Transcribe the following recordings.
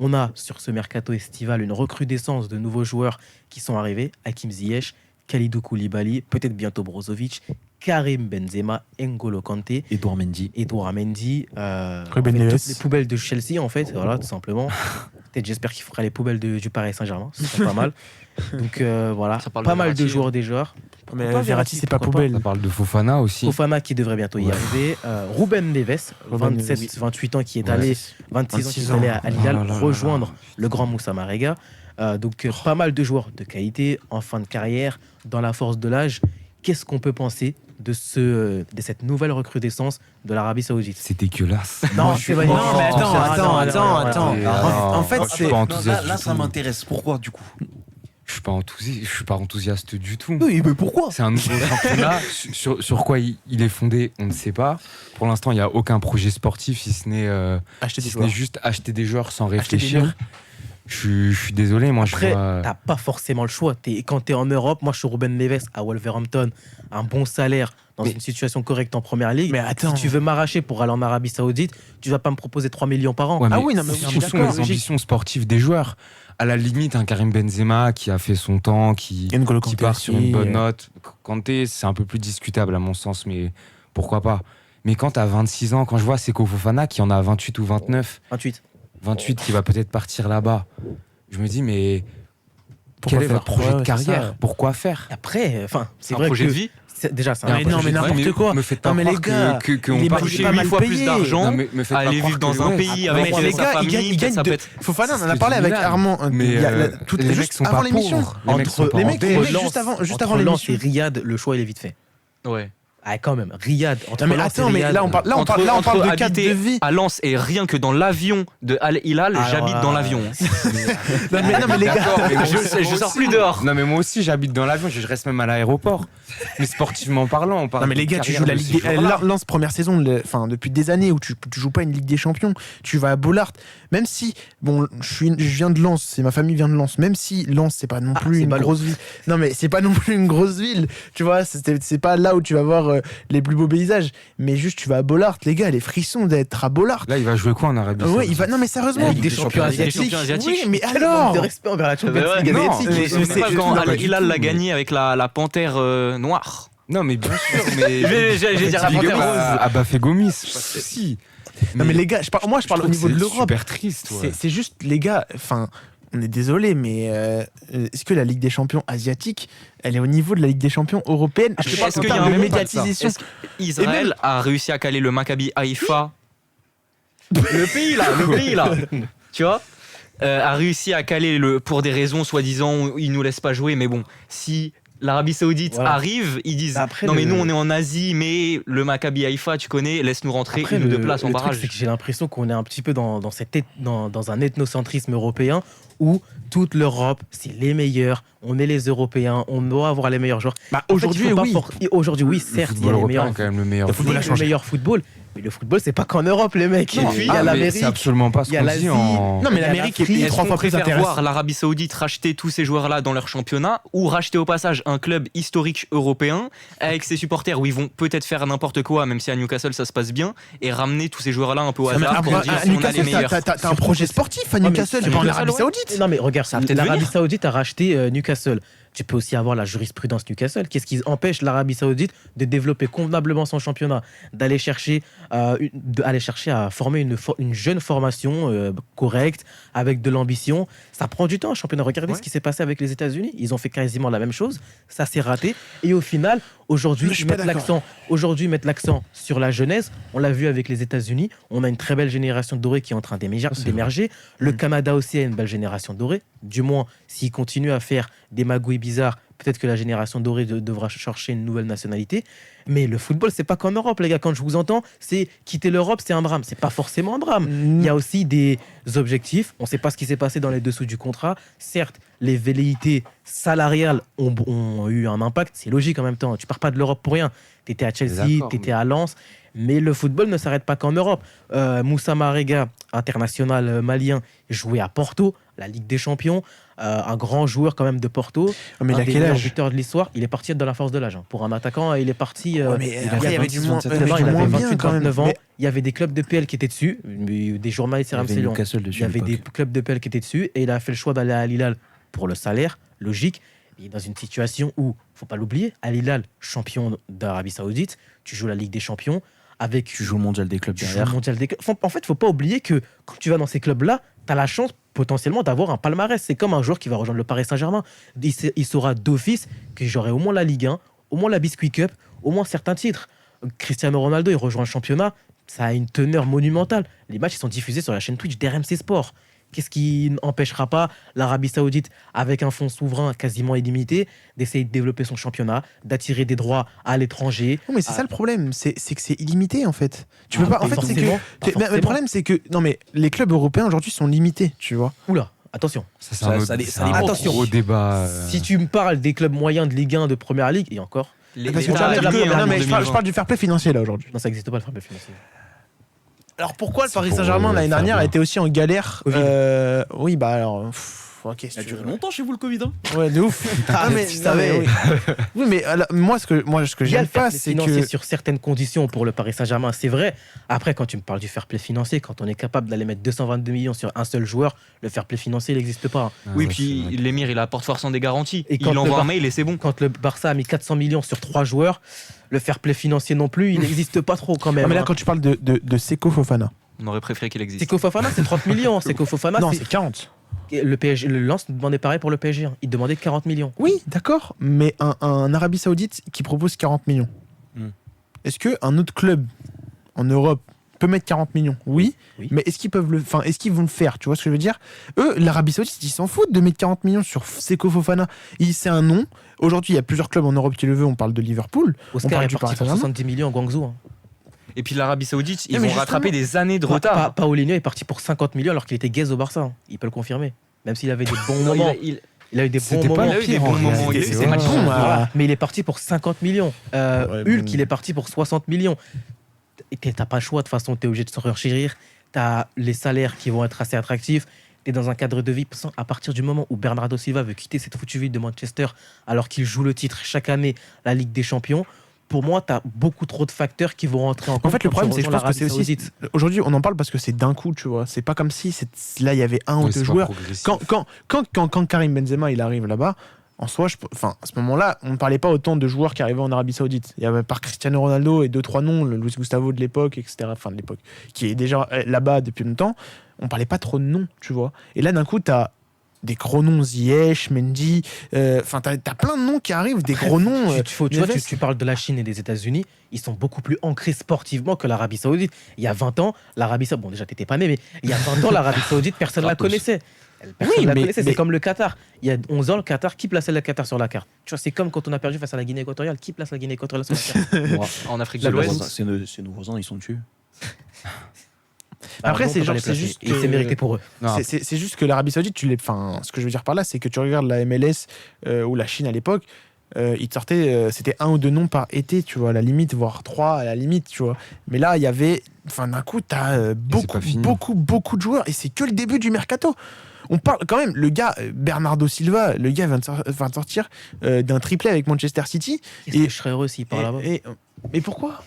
On a sur ce mercato estival une recrudescence de nouveaux joueurs qui sont arrivés. Hakim Ziyech, Kalidou Koulibaly, peut-être bientôt Brozovic, Karim Benzema, N'Golo Kanté, Edouard Mendy, Ruben Neves. toutes les poubelles de Chelsea en fait, voilà tout simplement. Peut-être j'espère qu'il fera les poubelles du Paris Saint-Germain, ce serait pas mal. Donc voilà, Ça parle pas de mal Verratti, de joueurs des joueurs. Mais Pourquoi Verratti, c'est pas pourquoi poubelle. On parle de Fofana aussi. Fofana qui devrait bientôt y Ouais. arriver. Ruben Neves, Ruben Neves. 27, 28 ans qui est Ouais. allé, 26 ans qui est allé à Hilal, Oh là là là rejoindre là. le grand Moussa Marega. Donc pas mal de joueurs de qualité en fin de carrière, dans la force de l'âge. Qu'est-ce qu'on peut penser de cette nouvelle recrudescence de l'Arabie Saoudite? C'est dégueulasse. Non, c'est pas Non, mais attends. Et, En fait, moi, je suis c'est. pas Non, enthousiaste là, du ça tout. m'intéresse. Pourquoi, du coup? Je suis pas enthousiaste du tout. Oui, mais pourquoi? C'est un nouveau championnat. Sur quoi il est fondé, on ne sait pas. Pour l'instant, il n'y a aucun projet sportif, si ce n'est Acheter des si ce n'est joueurs. juste acheter des joueurs sans Acheter des réfléchir. Je suis désolé, moi Après, je vois. t'as pas forcément le choix. Quand t'es en Europe, moi je suis Ruben Neves à Wolverhampton, un bon salaire, dans Mais- une situation correcte en première ligue. Mais attends. Si tu veux m'arracher pour aller en Arabie Saoudite, tu vas pas me proposer 3 millions par an. Ouais, Ah mais oui, non, mais où je suis sont d'accord. les ambitions sportives des joueurs? À la limite, un Karim Benzema qui a fait son temps, qui N'Golo Kanté part sur aussi, une bonne note. Kanté, c'est un peu plus discutable à mon sens, mais pourquoi pas? Mais quand t'as 26 ans, quand je vois Seko Fofana qui en a 28 ou 29, 28. qui va peut-être partir là-bas, je me dis, mais Pourquoi quel est faire? votre projet Ouais, de c'est carrière? ça. Pourquoi faire? Après, c'est C'est un vrai projet que de vie. déjà c'est Mais un non, projet mais de vie. n'importe quoi. Me faites pas Non, mais les croire gars, qu'on il est part mal- Toucher pas 8 mal fois plus payé. d'argent, Non, mais me faites pas aller croire vivre dans que- un ouais. pays Ah, mais avec les sa gars, famille, ils gagnent ça de... peut être- Fofana, on en a c'est parlé avec minable. Armand. Mais il y a les mecs juste sont avant pas l'émission. pauvres. Les mecs sont Entre pas les mecs, en les dette. mecs, juste avant entre Lens l'émission. et Riyad, le choix il est vite fait. Ouais. Ah quand même, Riyad. Entre Non mais Lens et attends, mais Riyad, là on parle Entre de cadre habiter de vie. à Lens et rien que dans l'avion de Al Hilal, Alors, j'habite dans l'avion. Non mais les gars, D'accord, mais moi Je sors aussi. plus dehors. Non mais moi aussi j'habite dans l'avion, je reste même à l'aéroport. Mais sportivement parlant, on parle. non mais les de gars, tu carrière joues la de Ligue ces des joueurs-là. Lens première saison, enfin depuis des années où tu joues pas une Ligue des Champions, tu vas à Bollaert. Même si bon, je viens de Lens, ma famille vient de Lens. Même si Lens c'est pas non plus c'est une ballot. grosse ville. Non mais c'est pas non plus une grosse ville. Tu vois, c'est pas là où tu vas voir les plus beaux paysages. Mais juste tu vas à Bollaert, les gars, les frissons d'être à Bollaert. Là, il va jouer quoi en Arabie Ouais, Saoudite? il va. Non mais sérieusement. La Ligue des Champions asiatiques. Oui, mais Quel alors. manque de respect envers la Champions Ouais, League non, asiatique. mais Je sais pas quand non, Al pas du Hilal tout, l'a mais- gagné avec la panthère noire. Non mais bien sûr, mais. J'ai dire la Big panthère up rose. à Bafé Gomis, pas de souci. Non mais les gars, moi je parle au niveau de l'Europe. Super triste. Ouais. C'est juste, les gars, enfin, on est désolé, mais est-ce que la Ligue des Champions asiatique, elle est au niveau de la Ligue des Champions européenne? Je te parle Est-ce en qu'il y a termes un de monde médiatisation. Est-ce qu'Israël a réussi à caler le Maccabi Haïfa le pays là, tu vois, a réussi à caler pour des raisons soi-disant où ils nous laissent pas jouer, mais bon, si l'Arabie Saoudite Voilà. arrive, ils disent Après, non mais le- nous on est en Asie, mais le Maccabi Haïfa tu connais, laisse-nous rentrer Après, une ou deux places en le truc, barrage. c'est que j'ai l'impression qu'on est un petit peu dans un ethnocentrisme européen où toute l'Europe, c'est les meilleurs. On est les Européens, on doit avoir les meilleurs joueurs. Bah, En fait, aujourd'hui, il faut pas oui. Aujourd'hui, oui, Le certes, il y football a les européen meilleurs. est quand même le meilleur. Le football a C'est changé. le meilleur football. Mais le football, c'est pas qu'en Europe, les mecs. Non. Et puis, il y a mais l'Amérique. c'est absolument pas ce il y a qu'on l'Asie. dit en. Non, mais Il y a l'Amérique est l'Afrique. trois fois plus préfère intéressante. voir l'Arabie Saoudite racheter tous ces joueurs-là dans leur championnat ou racheter au passage un club historique européen avec ses supporters où ils vont peut-être faire n'importe quoi, même si à Newcastle ça se passe bien, et ramener tous ces joueurs-là un peu au Non, mais hasard pour à dire on a les Newcastle, meilleurs. t'as un projet sportif à Newcastle, mais pas en Newcastle, Arabie ouais. Saoudite. Non, mais regarde, Ça va peut-être l'Arabie venir. Saoudite a racheté Newcastle. Tu peux aussi avoir la jurisprudence Newcastle. Qu'est-ce qui empêche l'Arabie Saoudite de développer convenablement son championnat, d'aller chercher à former une jeune formation correcte, avec de l'ambition. Ça prend du temps, un championnat. Regardez Ouais. ce qui s'est passé avec les États-Unis. Ils ont fait quasiment la même chose. Ça s'est raté. Et au final, aujourd'hui, Je suis ils pas mettent d'accord. l'accent sur la jeunesse. On l'a vu avec les États-Unis. On a une très belle génération dorée qui est en train d'émerger. Le Canada aussi a une belle génération dorée. Du moins, s'il continue à faire des magouilles bizarres, peut-être que la génération dorée devra chercher une nouvelle nationalité. Mais le football, c'est pas qu'en Europe, les gars. Quand je vous entends, c'est quitter l'Europe, c'est un drame. C'est pas forcément un drame. Il y a aussi des objectifs. On ne sait pas ce qui s'est passé dans les dessous du contrat. Certes, les velléités salariales ont eu un impact. C'est logique en même temps. Tu pars pas de l'Europe pour rien. Tu étais à Chelsea, D'accord, tu étais à Lens. Mais le football ne s'arrête pas qu'en Europe. Moussa Marega, international malien, jouait à Porto. la Ligue des Champions, un grand joueur quand même de Porto, Mais un il a des quel meilleurs âge? buteurs de l'histoire. Il est parti dans la force de l'âge. Pour un attaquant, il est parti. Ouais, mais il après, il y avait du moins, il y avait il du avait moins bien 28, quand même. 29 ans. Mais- Il y avait des clubs de PL qui étaient dessus, des journalistes Il y avait RMC Lyon. Newcastle Il dessus. y avait à des l'époque. clubs de PL qui étaient dessus et il a fait le choix d'aller à Al Hilal pour le salaire, logique. Il est dans une situation où, faut pas l'oublier, Al Hilal, champion d'Arabie Saoudite, tu joues la Ligue des Champions avec Tu joues le mondial des clubs tu joues le derrière. mondial des clubs. En fait, faut pas oublier que quand tu vas dans ces clubs-là, tu as la chance potentiellement d'avoir un palmarès. C'est comme un joueur qui va rejoindre le Paris Saint-Germain. Il saura d'office que j'aurai au moins la Ligue 1, au moins la Biscuit Cup, au moins certains titres. Cristiano Ronaldo, il rejoint le championnat, ça a une teneur monumentale. Les matchs ils sont diffusés sur la chaîne Twitch d'RMC Sport. Qu'est-ce qui n'empêchera pas l'Arabie Saoudite, avec un fonds souverain quasiment illimité, d'essayer de développer son championnat, d'attirer des droits à l'étranger? Non, mais c'est ça le problème, c'est que c'est illimité en fait. Tu peux Ah, pas. En pas fait, c'est que. forcément, pas mais le forcément. problème, c'est que. Non, mais les clubs européens aujourd'hui sont limités, tu vois. Oula, attention. Ça, c'est Ça- un, ça dé- c'est ça un dépend. Attention. gros débat. Si tu me parles des clubs moyens de Ligue 1, de Première Ligue, et encore, Parce que tu enlèves la- non, mais je parle du fair play financier là aujourd'hui. non, ça n'existe pas le fair play financier. Alors pourquoi le C'est Paris pour, Saint-Germain l'année faire dernière a bien. été aussi en galère Covid. Oui, bah alors. Ok, Ça a duré longtemps chez vous le Covid. Hein. Ouais, de ouf. Ah, mais, tu non, savais. mais oui. Oui, mais alors, moi, ce que Il y a j'aime le fair pas, play c'est financier que. sur certaines conditions pour le Paris Saint-Germain, c'est vrai. Après, quand tu me parles du fair play financier, quand on est capable d'aller mettre 222 millions sur un seul joueur, le fair play financier, il n'existe pas. Ah Oui, ouais, puis c'est vrai. l'émir, il apporte forcément des garanties. Et quand Il le envoie un Bar- mail et c'est bon. Quand le Barça a mis 400 millions sur 3 joueurs, le fair play financier non plus, il n'existe pas trop quand même. Ah, mais là, hein. quand tu parles de Seko Fofana. On aurait préféré qu'il existe. Seko Fofana, c'est 30 millions. Seko Fofana, Non, c'est- c'est 40. le PSG, le Lens demandait pareil pour le PSG. hein. Il demandait 40 millions. Oui, d'accord, mais un Arabie Saoudite qui propose 40 millions. Hmm. Est-ce qu'un autre club en Europe peut mettre 40 millions? Oui, Oui. mais est-ce qu'ils peuvent enfin, est-ce qu'ils vont le faire? Tu vois ce que je veux dire? Eux, l'Arabie Saoudite, ils s'en foutent de mettre 40 millions sur Seko Fofana. C'est un nom. Aujourd'hui, il y a plusieurs clubs en Europe qui le veulent. On parle de Liverpool. Oscar parle est du parti Paris pour Saint-Germain. 70 millions en Guangzhou. hein. Et puis l'Arabie Saoudite, ils Non, mais vont rattraper justement- des années de retard. Paulinho est parti pour 50 millions alors qu'il était gaze au Barça. hein. Il peut le confirmer. Même s'il avait des bons Non, moments. il- Il a eu des bons C'était pas moments. il a eu des bons moments. Il a eu C'était des matchs bon, bons. voilà. Mais il est parti pour 50 millions. Ouais, Hulk, bon. il est parti pour 60 millions. Et t'as pas le choix, de toute façon, t'es obligé de se renchérir. T'as les salaires qui vont être assez attractifs. T'es dans un cadre de vie. À partir du moment où Bernardo Silva veut quitter cette foutue ville de Manchester, alors qu'il joue le titre chaque année, la Ligue des Champions, pour moi, t'as beaucoup trop de facteurs qui vont rentrer en compte. En fait, le quand problème, tu c'est que je rejoins pense que c'est l'Arabie aussi. Saoudite. Aujourd'hui, on en parle parce que c'est d'un coup, tu vois. C'est pas comme si là, il y avait un ou Ouais, deux c'est pas joueurs. progressif. Quand Karim Benzema il arrive là-bas, en soi, à ce moment-là, on ne parlait pas autant de joueurs qui arrivaient en Arabie Saoudite. Il y avait par Cristiano Ronaldo et 2-3 noms, le Luis Gustavo de l'époque, etc. Enfin, de l'époque, qui est déjà là-bas depuis longtemps. On parlait pas trop de noms, tu vois. Et là, d'un coup, tu as des gros noms, Ziyech, Mendy. Enfin, tu as plein de noms qui arrivent, des gros noms. Tu vois, Neves. tu parles de la Chine et des États-Unis, ils sont beaucoup plus ancrés sportivement que l'Arabie Saoudite. Il y a 20 ans, l'Arabie Saoudite, bon déjà t'étais pas né, mais il y a 20 ans, l'Arabie Saoudite, personne ne la connaissait. Personne la mais- connaissait. mais- C'est comme le Qatar. Il y a 11 ans, le Qatar, qui plaçait le Qatar sur la carte? Tu vois, c'est comme quand on a perdu face à la Guinée équatoriale, qui place la Guinée équatoriale sur la carte? Moi, En Afrique de c'est nos l'Ouest. voisins- c'est nos voisins, ils sont dessus. Après, Alors, c'est on peut pas genre, les c'est placer. juste Et c'est que- mérité pour eux. Non, C'est juste que l'Arabie Saoudite, enfin, ce que je veux dire par là, c'est que tu regardes la MLS ou la Chine à l'époque, ils te sortaient, c'était 1 ou 2 noms par été, tu vois, à la limite, voire 3 à la limite, tu vois. Mais là, il y avait, enfin, d'un coup, t'as pas fini. beaucoup de joueurs et c'est que le début du mercato. On parle quand même, le gars, Bernardo Silva, le gars vient de sortir d'un triplé avec Manchester City. Qu'est-ce Et- que je serais heureux s'il part là-bas? Mais pourquoi?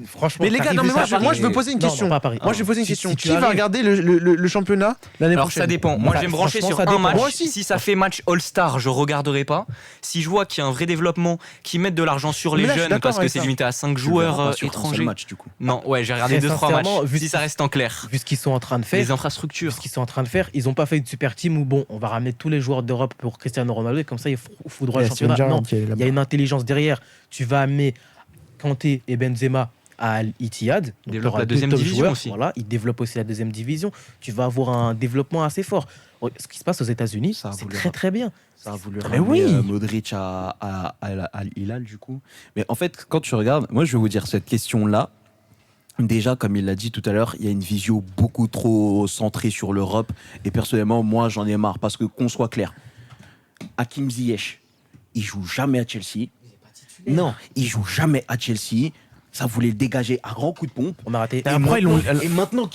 Franchement, Mais les gars, t'arrives non, mais juste à moi, Paris. je veux poser une Non, question. non, pas à Paris. Moi, je vais poser une Si- question. si tu Qui va arrives- regarder le championnat l'année Alors prochaine? ça dépend. Moi, je vais me brancher franchement, sur ça un dépend. match. Moi aussi. Si ça fait match All-Star, je regarderai pas. Si je vois qu'il y a un vrai développement, qu'ils mettent de l'argent sur Mais les là, je suis jeunes d'accord parce que avec c'est ça. limité à 5 Tu le joueurs verras pas sur un seul étrangers. match, du coup. Non, ouais, j'ai regardé Très 2-3 matchs. sincèrement, vu Si ce ça qui- reste en clair. Vu ce qu'ils sont en train de faire, Les infrastructures. ce qu'ils sont en train de faire, ils n'ont pas fait une super team où bon, on va ramener tous les joueurs d'Europe pour Cristiano Ronaldo et comme ça il foudroie le championnat. Non, il y a une intelligence derrière. Tu vas amener Kanté et Benzema à Al-Ittihad. Donc, Développe t'auras la deux deuxième top division joueurs. aussi. Voilà, ils développent aussi la deuxième division. Tu vas avoir un développement assez fort. Ce qui se passe aux États-Unis, Ça a c'est voulu très très bien. Ça a voulu Mais ramener oui. Modric à Hilal, du coup. Mais en fait, quand tu regardes, moi, je vais vous dire cette question-là. Déjà, comme il l'a dit tout à l'heure, il y a une vision beaucoup trop centrée sur l'Europe. Et personnellement, moi, j'en ai marre. Parce que, qu'on soit clair, Hakim Ziyech, il joue jamais à Chelsea. Non, il joue jamais à Chelsea. Ça voulait le dégager à grands coups de pompe. On a raté. Et après, Maintenant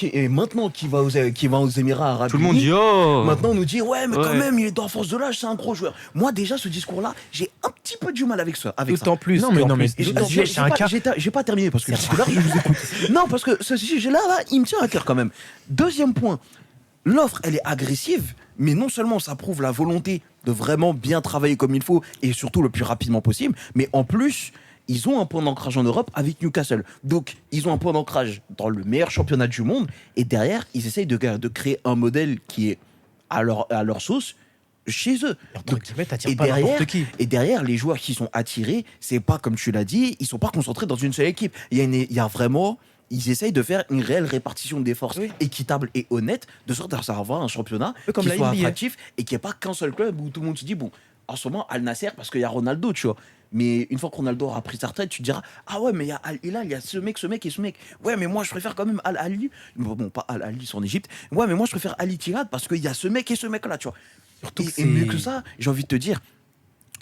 qu'il va aux Émirats Arabes Tout le monde Unis, dit oh. maintenant on nous dit ouais mais quand Ouais. même il est dans la force de l'âge, c'est un gros joueur. Moi déjà ce discours-là, j'ai un petit peu du mal avec ça. D'autant plus. Non, mais qu'en non, mais plus, Et d'autant- j'ai un cas. j'ai pas terminé parce que je vous écoute. Non, parce que ce sujet-là, il me tient à cœur quand même. Deuxième point, l'offre, elle est agressive, mais non seulement ça prouve la volonté de vraiment bien travailler comme il faut et surtout le plus rapidement possible, mais en plus, ils ont un point d'ancrage en Europe avec Newcastle. Donc, ils ont un point d'ancrage dans le meilleur championnat du monde et derrière, ils essayent de créer un modèle qui est à leur sauce chez eux. Entre guillemets, t'attires Et pas derrière, n'importe qui. et derrière, les joueurs qui sont attirés, c'est pas comme tu l'as dit, ils sont pas concentrés dans une seule équipe. Il y a vraiment, ils essayent de faire une réelle répartition des forces Oui. équitable et honnête, de sorte à avoir un championnat peu comme qui la soit NBA. attractif et qui n'y ait pas qu'un seul club où tout le monde se dit, bon, en ce moment, Al Nasser, parce qu'il y a Ronaldo, tu vois. Mais une fois que Ronaldo aura pris sa retraite, tu te diras, ah ouais, mais il y a Al Hilal, il y a ce mec et ce mec. Ouais, mais moi, je préfère quand même Al Ali. Bon, pas Al Ali, c'est en Égypte. Ouais, mais moi, je préfère Al Ittihad parce qu'il y a ce mec et ce mec-là, tu vois. Surtout que Et c'est- mieux que ça, j'ai envie de te dire,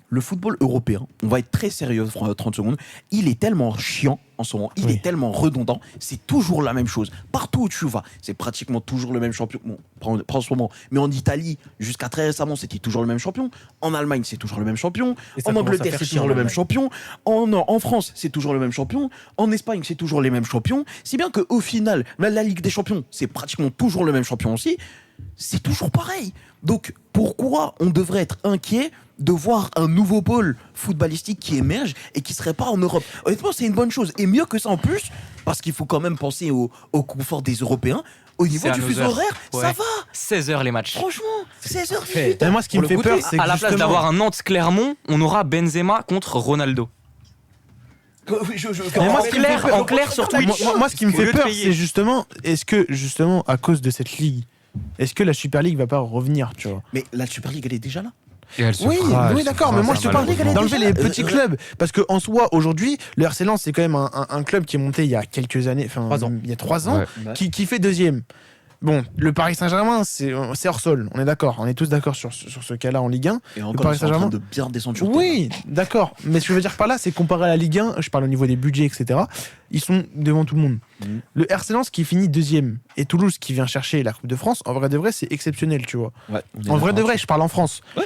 le football européen, on va être très sérieux, 30 secondes, il est tellement chiant en ce moment, il Oui. est tellement redondant, c'est toujours la même chose. Partout où tu vas, c'est pratiquement toujours le même champion. Bon, pas en ce moment, mais en Italie, jusqu'à très récemment, c'était toujours le même champion. En Allemagne, c'est toujours le même champion. Et ça En commence à Angleterre, faire c'est chier en toujours le même Allemagne. champion. En France, c'est toujours le même champion. En Espagne, c'est toujours les mêmes champions. Si bien qu'au final, la Ligue des Champions, c'est pratiquement toujours le même champion aussi. C'est toujours pareil. Donc, pourquoi on devrait être inquiet de voir un nouveau pôle footballistique qui émerge et qui serait pas en Europe? Honnêtement, c'est une bonne chose. Et mieux que ça en plus, parce qu'il faut quand même penser au confort des Européens. Au niveau C'est à du nos fuseau heures. horaire, ça Ouais. va. 16h les matchs. Franchement, 16h18. Parfait. Mais moi, ce qui Pour me le fait côté, peur, c'est que À la place justement- d'avoir un Nantes-Clermont, on aura Benzema contre Ronaldo. Mais moi, ce qui me fait peur- en clair sur Twitch. Moi, ce qui me Au fait lieu de peur, payer. c'est justement, est-ce que justement à cause de cette ligue, est-ce que la Super League va pas revenir, tu vois? Mais la Super League, elle est déjà là. Et elle se Oui, fera, elle oui, se d'accord, fera, mais moi ça, je te parle malheureusement. d'enlever les déjà, petits clubs, parce que en soi aujourd'hui, le RC Lens c'est quand même un club qui est monté il y a quelques années, enfin 3 ans. il y a 3 ans, Ouais. qui fait deuxième. Bon, le Paris Saint-Germain c'est hors sol, on est d'accord, on est tous d'accord sur ce cas-là en Ligue 1. Et Le encore, Paris ils sont en train Saint-Germain. de bien descendre sur Oui, d'accord, mais ce que je veux dire par là, c'est comparé à la Ligue 1, je parle au niveau des budgets, etc. Ils sont devant tout le monde. Mhm. Le RC Lens qui finit deuxième et Toulouse qui vient chercher la Coupe de France, en vrai de vrai, c'est exceptionnel, tu vois. Ouais, on est En vrai de d'accord vrai, je parle en France. Ouais.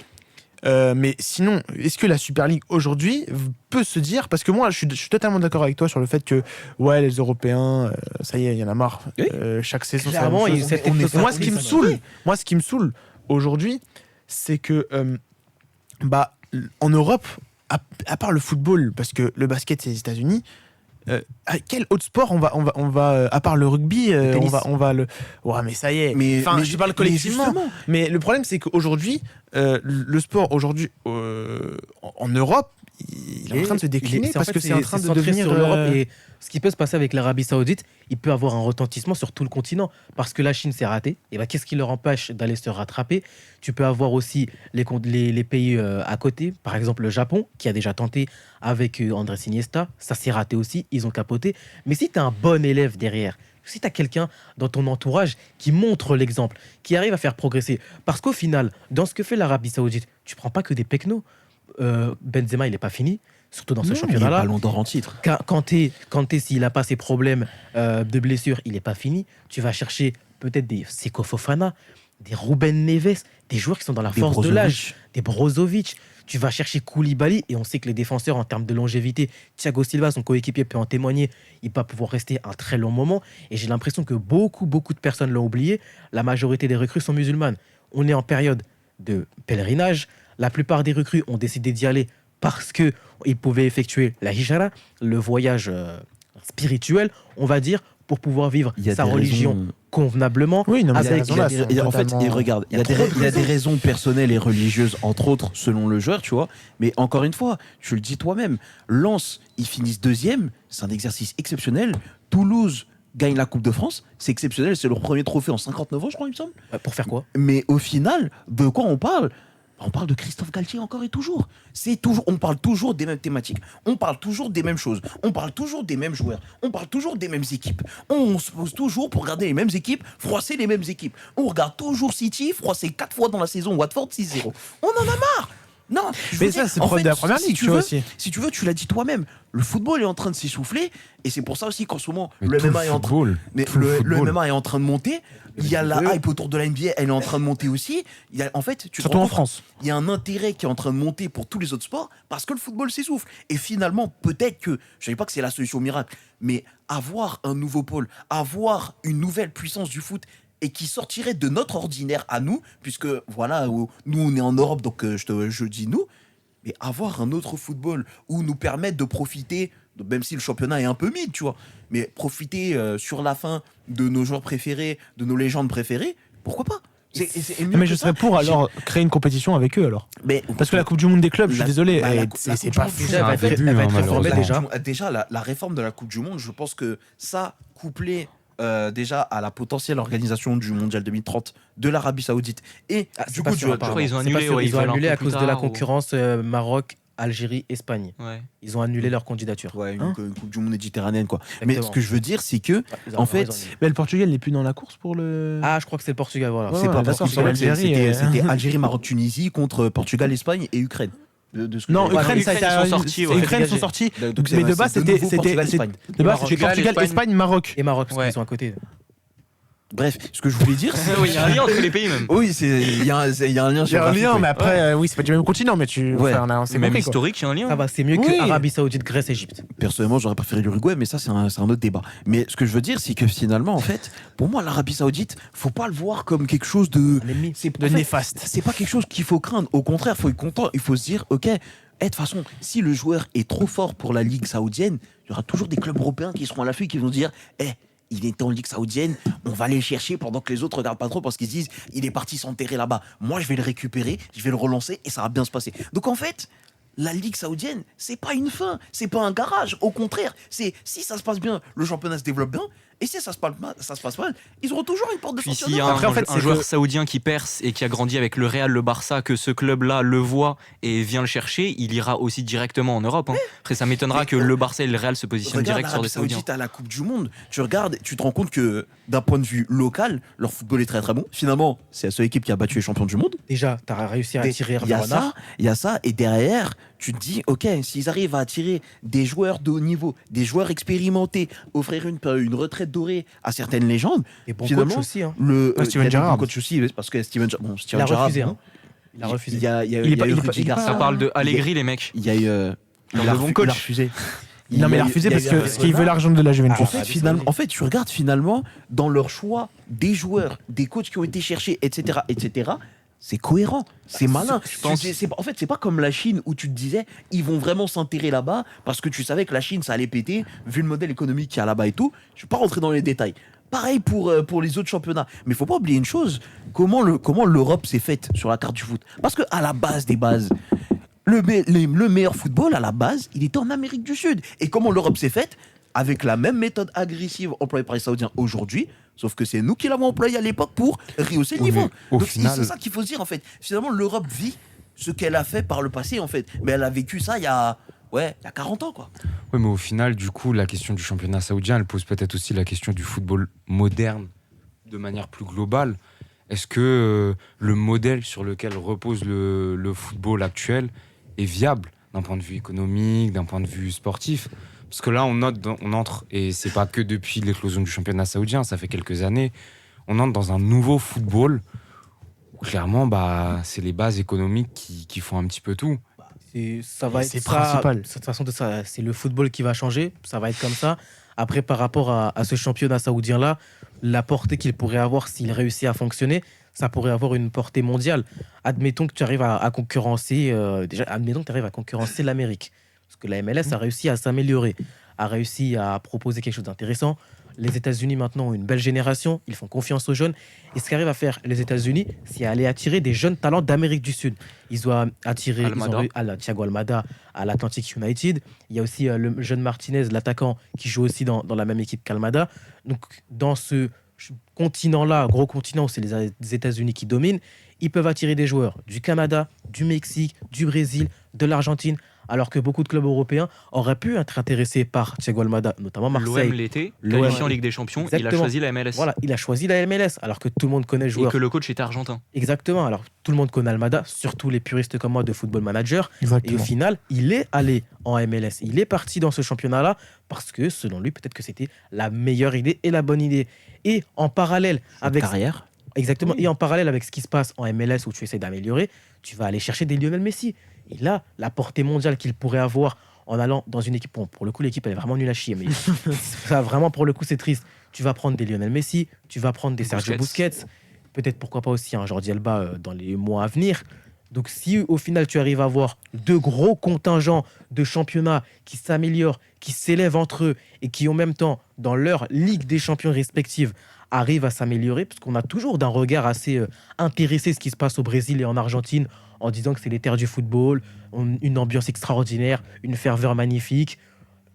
Mais sinon, est-ce que la Super League aujourd'hui peut se dire, parce que moi je suis totalement d'accord avec toi sur le fait que ouais les Européens, ça y est, il y en a marre. Oui. Chaque saison, Clairement, c'est la même il- chose. cette On est- techno- moi ce qui me ça- saoule, aujourd'hui, c'est que bah en Europe, à part le football, parce que le basket c'est les États-Unis. À quel autre sport on va à part le rugby, tennis. on va le. Ouais, mais ça y est. Mais, Enfin, mais je parle mais collectivement. justement, Mais le problème, c'est qu'aujourd'hui, le sport aujourd'hui en Europe, il est en train de se décliner parce que c'est en train de centré devenir. sur l'Europe. Et ce qui peut se passer avec l'Arabie Saoudite, il peut avoir un retentissement sur tout le continent parce que la Chine s'est ratée. Et ben qu'est-ce qui leur empêche d'aller se rattraper? Tu peux avoir aussi les pays à côté, par exemple le Japon qui a déjà tenté avec Andrés Iniesta, ça s'est raté aussi, ils ont capoté. Mais si tu as un bon élève derrière, si tu as quelqu'un dans ton entourage qui montre l'exemple, qui arrive à faire progresser, parce qu'au final, dans ce que fait l'Arabie Saoudite, tu prends pas que des pecnos. Benzema, il n'est pas fini, surtout dans ce non, il est championnat-là. Ballon d'Or en titre. Kanté, s'il n'a pas ses problèmes de blessure, il n'est pas fini. Tu vas chercher peut-être des Seko Fofana, des Ruben Neves, des joueurs qui sont dans la Des force de Brozovic. l'âge, des Brozovic. Tu vas chercher Koulibaly, et on sait que les défenseurs, en termes de longévité, Thiago Silva, son coéquipier, peut en témoigner. Il va pouvoir rester un très long moment. Et j'ai l'impression que beaucoup de personnes l'ont oublié. La majorité des recrues sont musulmanes. On est en période de pèlerinage. La plupart des recrues ont décidé d'y aller parce qu'ils pouvaient effectuer la hijra, le voyage spirituel, on va dire, pour pouvoir vivre Il y a sa des religion raisons- Oui, non, mais convenablement. il y a avec- raison là, Il y a- en fait, totalement- et regarde, il y a des raisons personnelles et religieuses, entre autres, selon le joueur, tu vois. Mais encore une fois, tu le dis toi-même, Lens, ils finissent deuxième, c'est un exercice exceptionnel. Toulouse gagne la Coupe de France, c'est exceptionnel, c'est leur premier trophée en 59 ans, je crois, il me semble. Pour faire quoi? Mais au final, de quoi on parle? On parle de Christophe Galtier encore et toujours. On parle toujours des mêmes thématiques. On parle toujours des mêmes choses. On parle toujours des mêmes joueurs. On parle toujours des mêmes équipes. On se pose toujours pour regarder les mêmes équipes, froisser les mêmes équipes. On regarde toujours City, froisser 4 fois dans la saison Watford 6-0. On en a marre. Non, je Mais veux ça, dire, c'est en le problème de la fait, première si ligue, tu tu vois veux, aussi. Si tu veux, tu l'as dit toi-même. Le football est en train de s'essouffler. Et c'est pour ça aussi qu'en ce moment, Mais le tout MMA est en train. football, Mais tout le le football. MMA est en train de monter. Il y a la hype autour de la NBA, elle est en train de monter aussi. Il y a, en fait, tu te Surtout rends en compte, France. il y a un intérêt qui est en train de monter pour tous les autres sports parce que le football s'essouffle. Et finalement, peut-être que, je ne dis pas que c'est la solution miracle, mais avoir un nouveau pôle, avoir une nouvelle puissance du foot et qui sortirait de notre ordinaire à nous, puisque voilà, nous on est en Europe, donc je dis nous, mais avoir un autre football où nous permettre de profiter, même si le championnat est un peu mid, tu vois, mais profiter sur la fin de nos joueurs préférés, de nos légendes préférées, pourquoi pas? C'est mieux Mais que je ça. serais pour alors créer une compétition avec eux alors. Mais, Parce que la Coupe du Monde des clubs, je suis La- désolé, bah, la elle- Coupe- la c'est Coupe pas du Monde, fou. c'est un début, elle va hein, être réformée malheureusement. déjà. Déjà, la réforme de la Coupe du Monde, je pense que ça, couplé déjà à la potentielle organisation du Mondial 2030 de l'Arabie Saoudite et Ah, c'est du pas coup sûr, du- apparemment. ils ont C'est pas annulé, sûr, ouais, ils ils ont veulent un annulé peu à plus cause de la tard, ou- concurrence Maroc, Algérie, Espagne. Ouais. Ils ont annulé leur candidature. ouais, une, Hein une Coupe du Monde méditerranéenne quoi. Mais Exactement. ce que je veux dire, c'est que Ils ont en raison, fait, ils ont annulé. Mais le Portugal n'est plus dans la course pour le. Ah, je crois que c'est le Portugal, voilà. Ouais, c'est pas d'accord, Portugal, c'est l'Algérie, c'était Algérie, Maroc, Tunisie contre Portugal, Espagne et Ukraine. De ce que Non, j'ai- Ukraine, Ouais, ça a été Ukraine, ils sont sortis, ouais. Ukraine Dégagé. sont sortis. Donc, Mais de base, c'est de c'était nouveau Portugal, Espagne. de base, c'était Portugal, Portugal, Espagne. Espagne, Maroc. Et Maroc, parce Ouais. qu'ils sont à côté. Bref, ce que je voulais dire, c'est Oui, il y a un lien entre les pays même. oui, il y a un lien Il y a un géographique, lien, oui. mais après, oui, c'est pas du même continent, mais tu. Ouais. Enfin, on s'est Même compris, quoi. historique, il y a un lien. Ça va, c'est mieux Oui. que Arabie Saoudite, Grèce, Égypte. Personnellement, j'aurais préféré l'Uruguay, mais ça, c'est un autre débat. Mais ce que je veux dire, c'est que finalement, en fait, pour moi, l'Arabie Saoudite, faut pas le voir comme quelque chose de. Un ennemi. C'est De en fait, néfaste. C'est pas quelque chose qu'il faut craindre. Au contraire, il faut être content. Il faut se dire, ok, de toute façon, si le joueur est trop fort pour la Ligue saoudienne, il y aura toujours des clubs européens qui seront à l'affût et qui vont dire, il était en Ligue saoudienne, on va aller le chercher pendant que les autres regardent pas trop parce qu'ils se disent, il est parti s'enterrer là-bas. Moi, je vais le récupérer, je vais le relancer et ça va bien se passer. Donc en fait, la Ligue saoudienne, c'est pas une fin, c'est pas un garage. Au contraire, c'est si ça se passe bien, le championnat se développe bien. Et si ça se passe mal, ils auront toujours une porte de Puis sortie. s'il y a Après, en fait, un c'est joueur que- saoudien qui perce et qui a grandi avec le Real, le Barça, que ce club-là le voit et vient le chercher, il ira aussi directement en Europe. Hein. Après, ça m'étonnera Mais- que le Barça et le Real se positionnent Regarde direct sur des l'Arabie Saoudiens. Saoudite à la Coupe du Monde. Tu regardes, tu te rends compte que d'un point de vue local, leur football est très très bon. Finalement, c'est la seule équipe qui a battu les champions du monde. Déjà, tu as réussi à Mais attirer il y a Hervé ça, Renard. il y a ça, et derrière, tu te dis, ok, s'ils arrivent à attirer des joueurs de haut niveau, des joueurs expérimentés, offrir une retraite dorée à certaines légendes, Et bon finalement, coach aussi. Hein. Ouais, Steven il y a des Gerrard. bons coachs aussi, parce que Steven Il a Gerrard, refusé. bon, Hein. Il a refusé. Il y a, il y a, Il est il y a pas- eu il est pas- Rudy il est pas- Garcia. Ça parle de Allegri, les mecs. Il y a eu. Genre Il a de bon refu- coach. il a refusé. Non, mais il a refusé parce qu'il veut l'argent de la Juventus. En Ah, fait, Arabie finalement, Saoudite. en fait, tu regardes finalement dans leur choix des joueurs, des coachs qui ont été cherchés, etc., c'est cohérent, c'est malin. je pense- En fait, c'est pas comme la Chine où tu te disais, ils vont vraiment s'enterrer là-bas parce que tu savais que la Chine, ça allait péter, vu le modèle économique qu'il y a là-bas et tout. Je vais pas rentrer dans les détails. Pareil pour les autres championnats. Mais il faut pas oublier une chose, comment l'Europe s'est faite sur la carte du foot. Parce que à la base des bases, le meilleur football, à la base, il était en Amérique du Sud. Et comment l'Europe s'est faite? Avec la même méthode agressive employée par les Saoudiens aujourd'hui, sauf que c'est nous qui l'avons employée à l'époque pour rehausser le Oui, niveau. mais au Donc final- c'est ça qu'il faut se dire en fait. Finalement, l'Europe vit ce qu'elle a fait par le passé en fait. Mais elle a vécu ça il y a 40 ans quoi. Ouais, mais au final, du coup, la question du championnat saoudien, elle pose peut-être aussi la question du football moderne de manière plus globale. Est-ce que le modèle sur lequel repose le football actuel est viable d'un point de vue économique, d'un point de vue sportif? Parce que là, on entre, et c'est pas que depuis l'éclosion du championnat saoudien, ça fait quelques années, on entre dans un nouveau football où clairement, c'est les bases économiques qui font un petit peu tout. Ça va être C'est ça, principal. de toute façon, c'est le football qui va changer. Ça va être comme ça. Après, par rapport à ce championnat saoudien-là, la portée qu'il pourrait avoir s'il réussit à fonctionner, ça pourrait avoir une portée mondiale. Admettons que tu arrives à concurrencer, admettons que tu arrives à concurrencer l'Amérique. Parce que la MLS a réussi à s'améliorer, a réussi à proposer quelque chose d'intéressant. Les États-Unis maintenant ont une belle génération, ils font confiance aux jeunes. Et ce qu'arrivent à faire les États-Unis, c'est aller attirer des jeunes talents d'Amérique du Sud. Ils ont attiré Thiago Almada à l'Atlantic United. Il y a aussi le jeune Martinez, l'attaquant, qui joue aussi dans la même équipe qu'Almada. Donc dans ce continent-là, gros continent où c'est les États-Unis qui dominent, ils peuvent attirer des joueurs du Canada, du Mexique, du Brésil, de l'Argentine, Alors que beaucoup de clubs européens auraient pu être intéressés par Thiago Almada, notamment Marseille. L'OM l'été, l'OM. qualifié en Ligue des Champions, il a Exactement. choisi la MLS. Voilà, il a choisi la MLS, alors que tout le monde connaît le Et joueur. que le coach était argentin. Exactement, alors tout le monde connaît Almada, surtout les puristes comme moi de Football Manager. Et au Exactement. final, il est allé en MLS. Il est parti dans ce championnat-là parce que, selon lui, peut-être que c'était la meilleure idée et la bonne idée. Et en parallèle avec Carrière. Exactement. Et en parallèle avec ce qui se passe en MLS où tu essaies d'améliorer, tu vas aller chercher des Lionel Messi. Et là, la portée mondiale qu'il pourrait avoir en allant dans une équipe, bon, pour le coup, l'équipe, elle est vraiment nulle à chier, mais ça, vraiment, pour le coup, c'est triste. Tu vas prendre des Lionel Messi, tu vas prendre des Sergio Busquets, peut-être pourquoi pas aussi un Jordi Alba dans les mois à venir. Donc, si au final, tu arrives à avoir deux gros contingents de championnats qui s'améliorent, qui s'élèvent entre eux et qui, en même temps, dans leur Ligue des champions respectives, arrivent à s'améliorer, parce qu'on a toujours d'un regard assez intéressé ce qui se passe au Brésil et en Argentine, en disant que c'est les terres du football, une ambiance extraordinaire, une ferveur magnifique.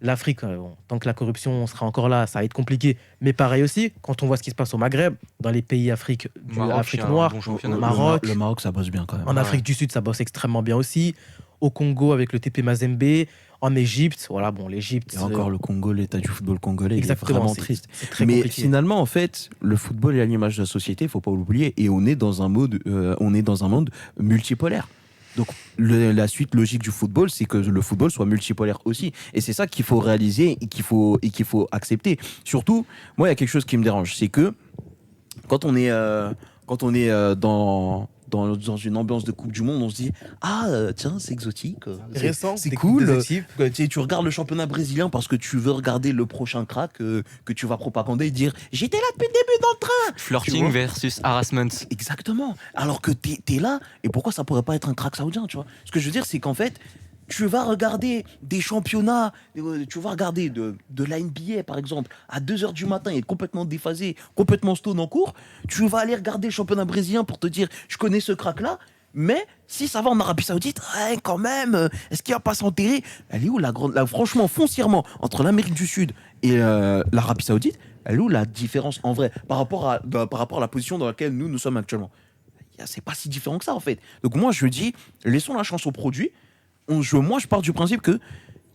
L'Afrique, bon, tant que la corruption sera encore là, ça va être compliqué. Mais pareil aussi, quand on voit ce qui se passe au Maghreb, dans les pays Afrique, Maroc, Afrique il y a un noire, bon championnat. Maroc. Le Maroc, ça bosse bien quand même. En Afrique du Sud, ça bosse extrêmement bien aussi. Au Congo, avec le TP Mazembe. En Égypte, voilà, bon, l'Égypte. Et encore le Congo, l'état du football congolais, il est Exactement, vraiment c'est- triste. c'est très Mais compliqué. finalement, en fait, le football est à l'image de la société, il faut pas l'oublier, et on est dans un monde multipolaire. Donc la suite logique du football, c'est que le football soit multipolaire aussi, et c'est ça qu'il faut réaliser et qu'il faut accepter. Surtout, moi, il y a quelque chose qui me dérange, c'est que quand on est dans une ambiance de Coupe du Monde, on se dit tiens, c'est exotique, Récent, c'est des cool. coupes des équipes. Tu regardes le championnat brésilien parce que tu veux regarder le prochain crack que tu vas propagander et dire j'étais là depuis le début dans le train. Tu Flirting vois versus harassment. Exactement. Alors que t'es là, et pourquoi ça pourrait pas être un crack saoudien, tu vois? Ce que je veux dire, c'est qu'en fait, tu vas regarder des championnats, tu vas regarder de la NBA par exemple, à 2h du matin, il est complètement déphasé, complètement stone en cours. Tu vas aller regarder le championnat brésilien pour te dire je connais ce crack-là, mais si ça va en Arabie Saoudite, ouais, quand même, est-ce qu'il va pas s'enterrer? Elle est où franchement, foncièrement, entre l'Amérique du Sud et l'Arabie Saoudite, elle est où la différence en vrai par rapport à la position dans laquelle nous sommes actuellement? C'est pas si différent que ça en fait. Donc moi je dis, laissons la chance au produit. Moi je pars du principe que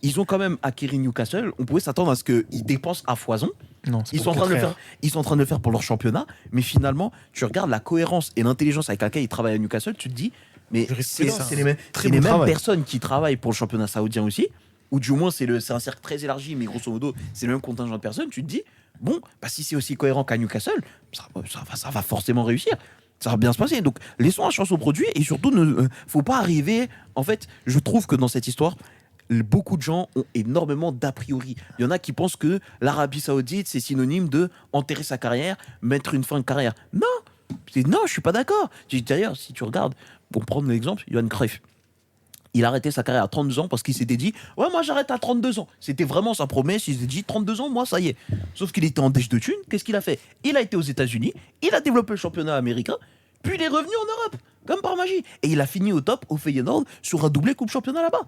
ils ont quand même acquis Newcastle. On pouvait s'attendre à ce qu'ils dépensent à foison. Non, c'est Ils sont en train de le faire. Ils sont en train de le faire pour leur championnat. Mais finalement, tu regardes la cohérence et l'intelligence avec laquelle ils travaillent à Newcastle. Tu te dis, mais c'est les mêmes personnes qui travaillent pour le championnat saoudien aussi. Ou du moins c'est un cercle très élargi, mais grosso modo c'est le même contingent de personnes. Tu te dis, bon, bah si c'est aussi cohérent qu'à Newcastle, ça va forcément réussir. Ça va bien se passer. Donc, laissons la chance au produit et surtout, ne faut pas arriver. En fait, je trouve que dans cette histoire, beaucoup de gens ont énormément d'a priori. Il y en a qui pensent que l'Arabie Saoudite, c'est synonyme de enterrer sa carrière, mettre une fin de carrière. Non, je suis pas d'accord. D'ailleurs, si tu regardes, pour prendre l'exemple, Johan Cruyff. Il a arrêté sa carrière à 32 ans parce qu'il s'était dit « Ouais, moi j'arrête à 32 ans ». C'était vraiment sa promesse. Il s'était dit « 32 ans, moi, ça y est ». Sauf qu'il était en dèche de thunes. Qu'est-ce qu'il a fait? Il a été aux États-Unis, il a développé le championnat américain, puis il est revenu en Europe, comme par magie. Et il a fini au top, au Feyenoord, sur un doublé coupe championnat là-bas.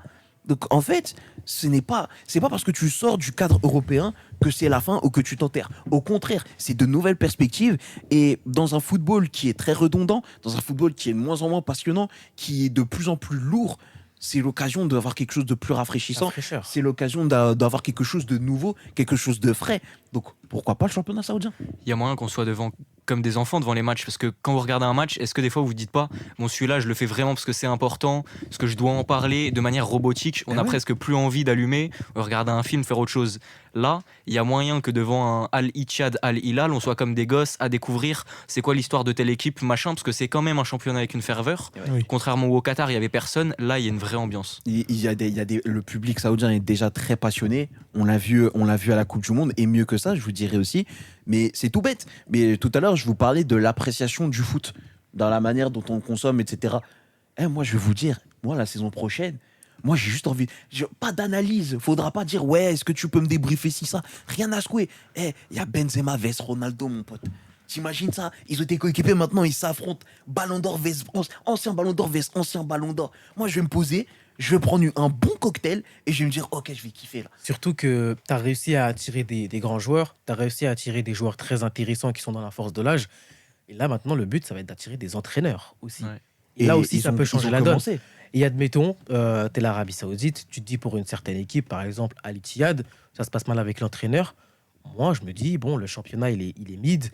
Donc en fait, c'est pas parce que tu sors du cadre européen que c'est la fin ou que tu t'enterres. Au contraire, c'est de nouvelles perspectives. Et dans un football qui est très redondant, dans un football qui est de moins en moins passionnant, qui est de plus en plus lourd, c'est l'occasion d'avoir quelque chose de plus rafraîchissant. C'est l'occasion d'avoir quelque chose de nouveau, quelque chose de frais. Donc pourquoi pas le championnat saoudien? Il y a moyen qu'on soit comme des enfants devant les matchs, parce que quand vous regardez un match, est-ce que des fois vous dites pas bon, celui-là je le fais vraiment parce que c'est important, parce que je dois en parler de manière robotique, on a presque plus envie d'allumer, regarder un film, faire autre chose. Là, il y a moyen que devant un Al-Ittihad, Al-Hilal, on soit comme des gosses à découvrir c'est quoi l'histoire de telle équipe, machin, parce que c'est quand même un championnat avec une ferveur. Oui. Contrairement au Qatar, il y avait personne, là il y a une vraie ambiance. Le public saoudien est déjà très passionné. On l'a vu à la Coupe du Monde, et mieux que ça, je vous dirais aussi. Mais c'est tout bête. Mais tout à l'heure, je vous parlais de l'appréciation du foot, dans la manière dont on le consomme, etc. Moi, je vais vous dire, moi, la saison prochaine, moi, j'ai juste envie. Pas d'analyse. Faudra pas dire, ouais, est-ce que tu peux me débriefer si ça? Rien à secouer. Il y a Benzema vs Ronaldo, mon pote. T'imagines ça? Ils ont été coéquipés, maintenant ils s'affrontent. Ballon d'or vs ancien ballon d'or vs ancien ballon d'or. Moi, je vais me poser, je vais prendre un bon cocktail et je vais me dire, ok, je vais kiffer là. Surtout que tu as réussi à attirer des grands joueurs, tu as réussi à attirer des joueurs très intéressants qui sont dans la force de l'âge. Et là, maintenant, le but, ça va être d'attirer des entraîneurs aussi. Ouais. Et là aussi, ça peut changer la donne. Et admettons, t'es l'Arabie Saoudite, tu te dis pour une certaine équipe, par exemple Al Ittihad, ça se passe mal avec l'entraîneur. Moi, je me dis, bon, le championnat, il est mid.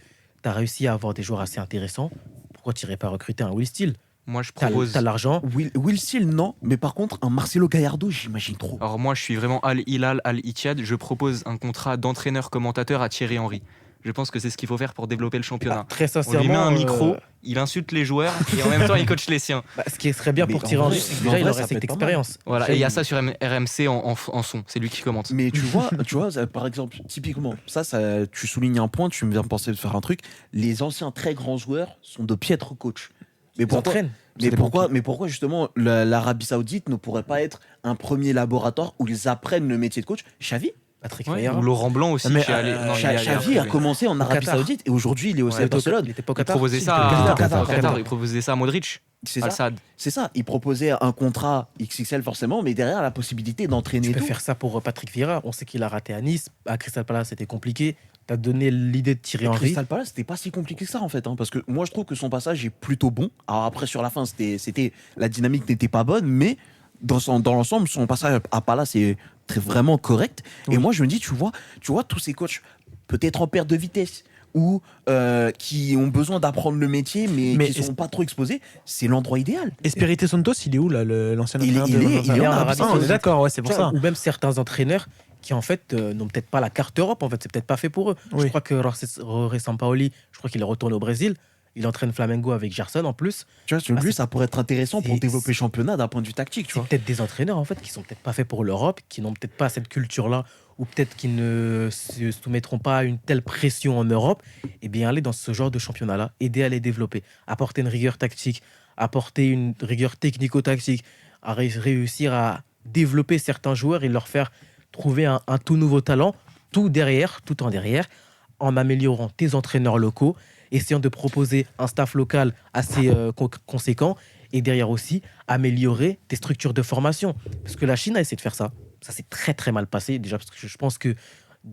T'as réussi à avoir des joueurs assez intéressants. Pourquoi tu n'irais pas recruter un Will Steele? Moi, je T'as propose. t'as l'argent. Will Steele, non. Mais par contre, un Marcelo Gallardo, j'imagine trop. Alors moi, je suis vraiment Al Hilal, Al Ittihad. Je propose un contrat d'entraîneur-commentateur à Thierry Henry. Je pense que c'est ce qu'il faut faire pour développer le championnat. Très On sincèrement. lui met un micro, il insulte les joueurs et en même temps, il coach les siens. Ce qui serait bien Mais pour en Thierry vrai, Henry, c'est que en déjà, il vrai, aurait ça peut cette être pas mal. expérience. Voilà, et il y a ça sur RMC en son. C'est lui qui commente. Mais tu vois, par exemple, typiquement, ça, tu soulignes un point, tu me viens de penser de faire un truc. Les anciens très grands joueurs sont de piètres coachs. Mais Ils pourquoi, entraînent. mais pourquoi justement l'Arabie Saoudite ne pourrait pas être un premier laboratoire où ils apprennent le métier de coach? Xavi, Patrick Ouais, Vieira. ou Laurent Blanc aussi. Mais, qui est allé- non, il y a- Xavi a commencé en Arabie Qatar. Saoudite et aujourd'hui il est au Ouais, CF Barcelone. Il était pas au Il Qatar. proposait Si, ça il était au à Qatar. Qatar, il proposait ça à Modric, C'est ça, Al-Sadd. c'est ça. Il proposait un contrat XXL forcément, mais derrière la possibilité d'entraîner Tu peux tout. faire ça pour Patrick Vieira. On sait qu'il a raté à Nice. À Crystal Palace, c'était compliqué. T'as donné l'idée de Thierry Et Henry. Crystal Palace, c'était pas si compliqué que ça en fait, hein, parce que moi je trouve que son passage est plutôt bon. Alors après sur la fin, la dynamique n'était pas bonne, mais dans l'ensemble, son passage à Palace est vraiment correct. Et Oui. moi je me dis, tu vois tous ces coachs peut-être en perte de vitesse ou qui ont besoin d'apprendre le métier, mais qui est-ce- sont pas trop exposés, c'est l'endroit idéal. Espirito Santos, il est où là, l'ancien Il est- entraîneur il est- de il est en Ah, Arabie on est Saoudite. d'accord, ouais, c'est pour Tu vois, ça. Ou même certains entraîneurs qui en fait n'ont peut-être pas la carte Europe. En fait, c'est peut-être pas fait pour eux. Je Oui. crois que Jorge Sampaoli, je crois qu'il est retourné au Brésil. Il entraîne Flamengo avec Gerson en plus. Tu vois, Ah, lui, c'est- ça pourrait être intéressant pour c'est- développer le championnat d'un point de vue tactique, tu C'est vois. peut-être des entraîneurs en fait qui sont peut-être pas faits pour l'Europe, qui n'ont peut-être pas cette culture-là, ou peut-être qui ne se soumettront pas à une telle pression en Europe. Et bien aller dans ce genre de championnat-là, aider à les développer, apporter une rigueur tactique, apporter une rigueur technico-tactique, à réussir à développer certains joueurs et leur faire trouver un tout nouveau talent, tout en derrière, en améliorant tes entraîneurs locaux, essayant de proposer un staff local assez conséquent et derrière aussi améliorer tes structures de formation. Parce que la Chine a essayé de faire ça. Ça s'est très très mal passé déjà parce que je pense que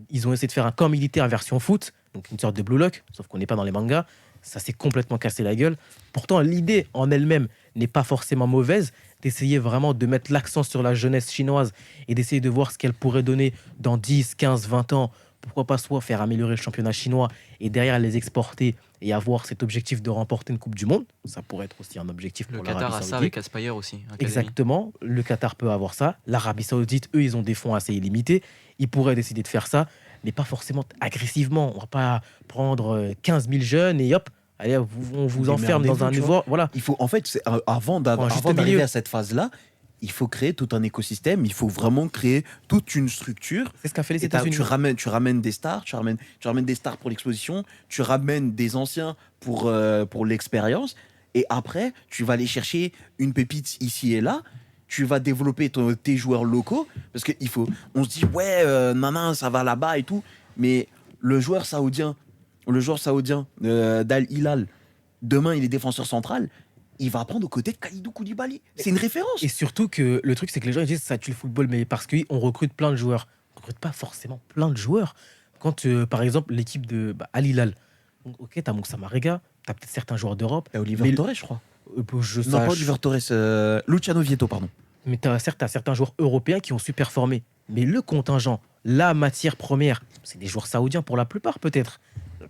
ils ont essayé de faire un camp militaire version foot, donc une sorte de Blue Lock, sauf qu'on n'est pas dans les mangas. Ça s'est complètement cassé la gueule. Pourtant, l'idée en elle-même n'est pas forcément mauvaise, d'essayer vraiment de mettre l'accent sur la jeunesse chinoise et d'essayer de voir ce qu'elle pourrait donner dans 10, 15, 20 ans. Pourquoi pas soit faire améliorer le championnat chinois et derrière les exporter et avoir cet objectif de remporter une Coupe du Monde. Ça pourrait être aussi un objectif Le pour Qatar l'Arabie a ça Saoudite. avec Aspire aussi. Academy. Exactement, le Qatar peut avoir ça. L'Arabie Saoudite, eux, ils ont des fonds assez illimités. Ils pourraient décider de faire ça, mais pas forcément agressivement. On va pas prendre 15 000 jeunes et hop, allez, on vous enferme dans Démerdez-vous, un tu niveau. Voilà. Il faut, en fait, avant un juste d'arriver milieu. à cette phase-là, il faut créer tout un écosystème, il faut vraiment créer toute une structure. C'est ce qu'a fait les Et États-Unis. tu ramènes des stars, tu ramènes des stars pour l'exposition, tu ramènes des anciens pour l'expérience, et après, tu vas aller chercher une pépite ici et là, tu vas développer tes joueurs locaux, parce qu'il faut, on se dit, ouais, maman, ça va là-bas et tout, mais le joueur saoudien d'Al Hilal, demain, il est défenseur central, il va apprendre aux côtés de Kalidou Koulibaly. C'est une référence. Et surtout que le truc, c'est que les gens ils disent ça tue le football, mais parce qu'on recrute plein de joueurs. On recrute pas forcément plein de joueurs. Quand, par exemple, l'équipe de Al Hilal, ok, t'as Moussa Marega, t'as peut-être certains joueurs d'Europe. Et Oliver Mais- Torres, je crois. Je Non, pas sache. Oliver Torres, Luciano Vieto, pardon. Mais t'as certains joueurs européens qui ont su performer. Mais le contingent, la matière première, c'est des joueurs saoudiens pour la plupart, peut-être.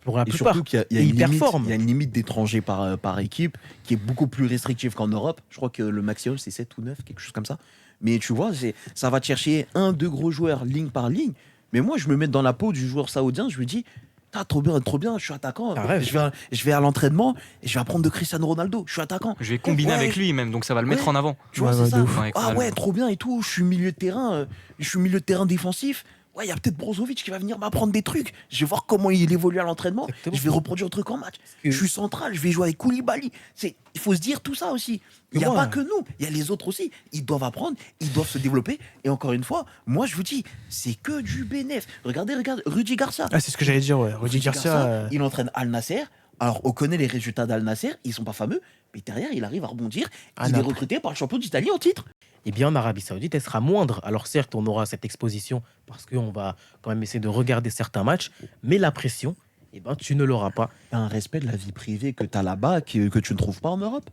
Pour la Et plupart. surtout qu'il y a, Et ils performent. il y a une limite d'étrangers par équipe qui est beaucoup plus restrictive qu'en Europe. Je crois que le maximum, c'est 7 ou 9, quelque chose comme ça. Mais tu vois, ça va te chercher 1, 2 gros joueurs ligne par ligne. Mais moi, je me mets dans la peau du joueur saoudien, je lui dis, ah, trop bien, je suis attaquant. Un rêve. Je vais à l'entraînement et je vais apprendre de Cristiano Ronaldo. Je suis attaquant. Je vais combiner Ouais. avec lui même, donc ça va le mettre Ouais. en avant. Tu vois, Ouais, c'est ouais, ça. de ouf. Ouais, Ah incroyable. ouais, trop bien et tout. Je suis milieu de terrain. Je suis milieu de terrain défensif. Ouais, il y a peut-être Brozovic qui va venir m'apprendre des trucs. Je vais voir comment il évolue à l'entraînement. Exactement. Je vais reproduire le truc en match. que- Je suis central, je vais jouer avec Koulibaly. Il faut se dire tout ça aussi. Il n'y a Ouais. pas que nous, il y a les autres aussi. Ils doivent apprendre, ils doivent se développer. Et encore une fois, moi je vous dis, c'est que du bénéf. Regardez, Rudy Garcia. Ah, c'est ce que j'allais dire, ouais. Rudy Garcia. Il entraîne Al Nasser. Alors, on connaît les résultats d'Al Nasser, ils sont pas fameux, mais derrière, il arrive à rebondir. À Il est Naples. recruté par le champion d'Italie en titre. Eh bien, en Arabie Saoudite, elle sera moindre. Alors, certes, on aura cette exposition parce qu'on va quand même essayer de regarder certains matchs, mais la pression, eh ben, tu ne l'auras pas. Un respect de la vie privée que tu as là-bas, que tu ne trouves pas en Europe.